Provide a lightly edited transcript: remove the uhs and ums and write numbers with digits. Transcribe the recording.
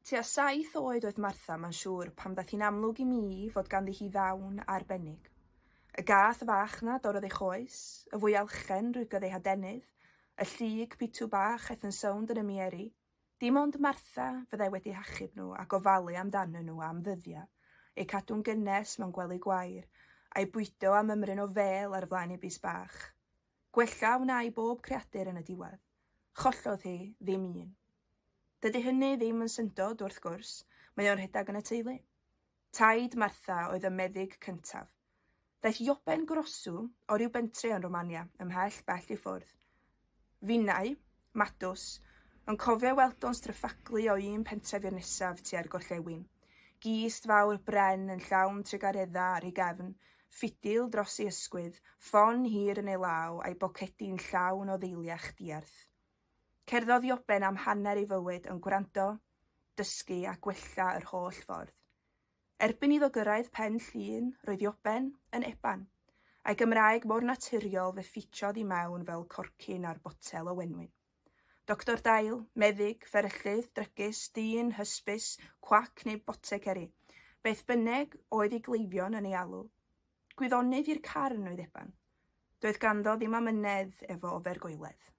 Tua 7 oed oedd Martha, ma'n siŵr, pam daeth hi'n amlwg i mi fod ganddi hi ddawn arbennig. Y gath fach na dorodd ei choes, y fwy alchen rwygodd ei hadenydd, y llyg pitw bach aeth yn sownd yn y mieri. Dim ond Martha fyddai wedi hachub nhw ac ofalu amdano nhw am ddyddiau, eu cadw'n gynnes mewn gwely gwair, a'i bwydo am ymryn o fel ar flaen ei bys bach. Gwella wna i bob creadur yn y diwedd. Chollodd hi ddim un. Dydy hynny ddim yn syndod wrth gwrs, mae o'n rhedag yn y teulu. Taid Martha oedd y meddyg cyntaf. Daeth Ioben Grosw o ryw bentre yn Romania, ymhell bell i ffwrdd. Finnau, Madws, yn cofio weld o'n stryffaglu o un pentref i'r nesaf tua'r gorllewin. Gist fawr bren yn llawn trigaredda ar ei gefn, ffidil dros ei ysgwydd, ffon hir yn ei law a'i bocedi'n llawn o ddeiliach diarth. Cerddodd Ioben am hanner ei fywyd yn gwrando, dysgu a gwella yr holl ffordd. Erbyn iddo gyrraedd pen llun, roedd Ioben yn eban, a'i Gymraeg mor naturiol fe ffitiodd i mewn fel corcyn ar botel o wenwyn. Doctor Dail, meddyg, fferyllydd, drygus, dyn, hysbys, cwac neu boteceri, beth bynnag oedd ei gleifion yn ei alw. Gwyddonydd i'r carn oedd eban. Doedd ganddo ddim amynedd efo ofergoeledd.